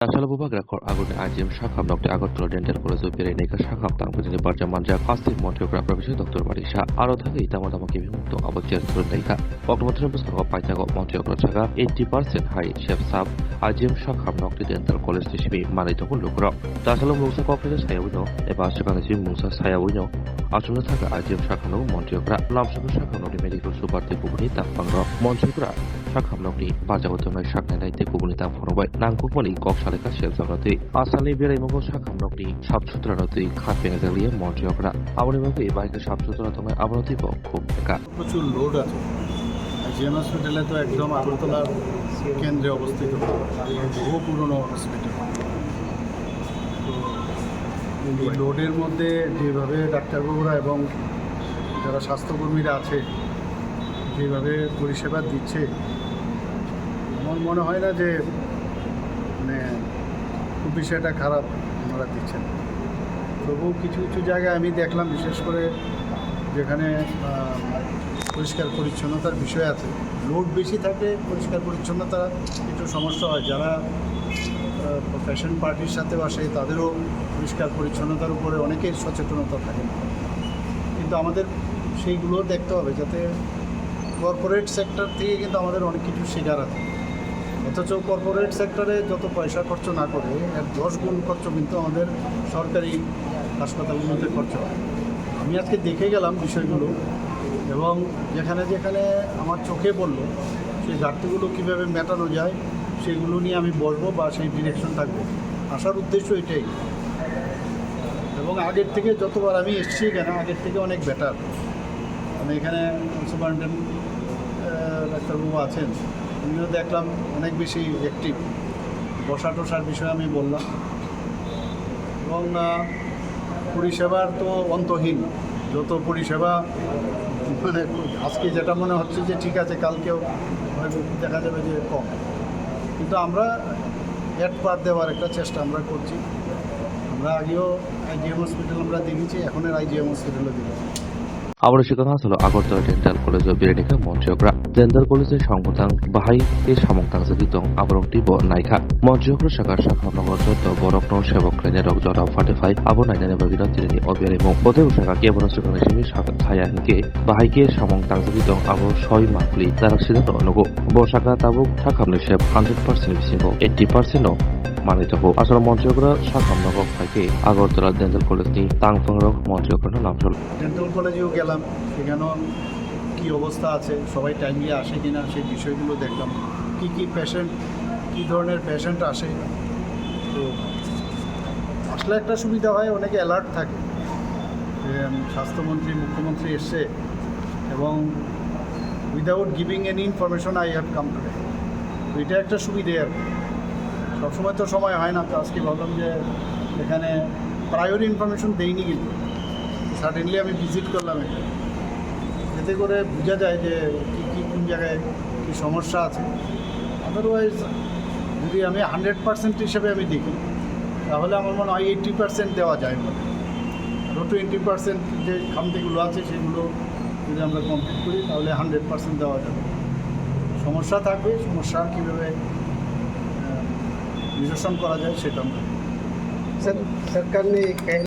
Nasalabubag rekor agun ajim shakam Dr. Agartala Dental College of Bereneka shakam tangpujini barjaman Pasti Montreal Professor Dr. Marisha aro thake itamodama kibimukto abotjer turundaika Oktober puskako paitago Montreal chaka 80% high chef sab ajim shakam Dr. Dental College tishibi manito kulukro Tasalo musa corporate sayawino eba shakana jim musa sayawino asuna thaka ajim shakano Montreal lamsako shakano medical superte kubuni tapangro Montreal shakhamnokni barjagotonai shaknai te kubuni tapangro nangkukmani kok Shelterati, Asali Beremo Shakamnokni, Shabsutrati, Kapping the Liam Montiogra, Avanimavi by the Shabsutratom Avatipo, Kupeka. প্রচুর load আছে GM হসপিটালে তো একদম আগরতলার কেন্দ্রে অবস্থিত বহু পুরনো হসপিটাল। তো এই লোডের মধ্যে যেভাবে ডাক্তারবাবুরা এবং যারা স্বাস্থ্যকর্মীরা আছে যেভাবে পরিষেবা দিচ্ছে আমার মনে হয় না যে মানে খুব বিষয়টা খারাপ ওনারা দিচ্ছেন। তবুও কিছু কিছু জায়গায় আমি দেখলাম বিশেষ করে যেখানে পরিষ্কার পরিচ্ছন্নতার বিষয় আছে, লোড বেশি থাকে, পরিষ্কার পরিচ্ছন্নতা একটু সমস্যা হয়। যারা পেশেন্ট পার্টির সাথে আসে তাদেরও পরিষ্কার পরিচ্ছন্নতার উপরে অনেকের সচেতনতা থাকে না, কিন্তু আমাদের সেইগুলো দেখতে হবে যাতে কর্পোরেট সেক্টর থেকে কিন্তু আমাদের অনেক কিছু শেখার আছে। অথচ কর্পোরেট সেক্টরে যত পয়সা খরচ না করে এর 10 গুণ খরচ কিন্তু আমাদের সরকারি হাসপাতালগুলোতে খরচ হয়। আমি আজকে দেখে গেলাম বিষয়গুলো এবং যেখানে যেখানে আমার চোখে পড়লো সেই ঘাটতিগুলো কীভাবে মেটানো যায় সেগুলো নিয়ে আমি বসবো বা সেই ডিরেকশন থাকবে। আসার উদ্দেশ্য এটাই, এবং আগের থেকে যতবার আমি এসেছি এখানে আগের থেকে অনেক বেটার। আমি এখানে সুপারিনটেন্ডেন্ট ডাক্তারবাবু আছেন, আমিও দেখলাম অনেক বেশি অ্যাক্টিভ। বসা টসার বিষয়ে আমি বললাম, এবং পরিষেবার তো অন্তহীন, যত পরিষেবা মানে আজকে যেটা মনে হচ্ছে যে ঠিক আছে কালকেও হয়তো দেখা যাবে যে কম, কিন্তু আমরা অ্যাড পার দেওয়ার একটা চেষ্টা আমরা করছি। আমরা আগেও আইজিএম হসপিটাল আমরা দেখেছি, এখনের আইজিএম হসপিটালও দেখেছি। আবার সেখানে আসলে আগরতলা ডেন্টাল কলেজ অফ বেরেনিকা মন্ট্রিয়গ্রা ডেন্টাল কলেজের সংবতাং বাহাই এ সামংতাং জাগিতং আবরংটি ব নাইখা মন্ট্রিয়গ্রা শাখার শাখানগর যত বরকন সেবক রেনে রক জরা ফাটিফাই আবো নাইনানে বাবিরা তিনি অবিয়ারিমু পদে শাখা কেবল সেখানে সিমি শাখা ছায়া হিনকে বাহাইকে সামংতাং জাগিতং আবো 6 মাকলি তারা সিদ্ধান্ত অনুগো ব শাখা তাবুক শাখামনি সেব 100% বিসিঙ্গো 80% মানিতব আসলে মন্ট্রিয়গ্রা শাখানগর ফাইকে আগরতলা ডেন্টাল কলেজনি তাংফংরক মন্ট্রিয়গ্রা নামচল ডেন্টাল কলেজেও গেলাম, সেখানেও কী অবস্থা আছে, সবাই টাইমলি আসে কিনা সেই বিষয়গুলো দেখলাম। কী পেশেন্ট, কী ধরনের পেশেন্ট আসে। তো আসলে একটা সুবিধা হয়, অনেকে অ্যালার্ট থাকে যে স্বাস্থ্যমন্ত্রী মুখ্যমন্ত্রী এসছে এবং without giving any information I have come today. তো এটা একটা সুবিধে আর কি। সবসময় তো সময় হয় না, তো আজকে ভাবলাম যে এখানে প্রায়োরি ইনফরমেশন দেইনি, কিন্তু সাডেনলি আমি ভিজিট করলাম এটা, এতে করে বোঝা যায় যে কী কোন জায়গায় কী সমস্যা আছে। আদারওয়াইজ যদি আমি 100% হিসেবে আমি দেখি তাহলে আমার মনে হয় 80% দেওয়া যায় বলে, আরও 20% যে খামতিগুলো আছে সেগুলো যদি আমরা কমপ্লিট করি তাহলে 100% দেওয়া যাবে। সমস্যা থাকবে, সমস্যা কীভাবে নিরসন করা যায় সেটা আমরা सरकार ने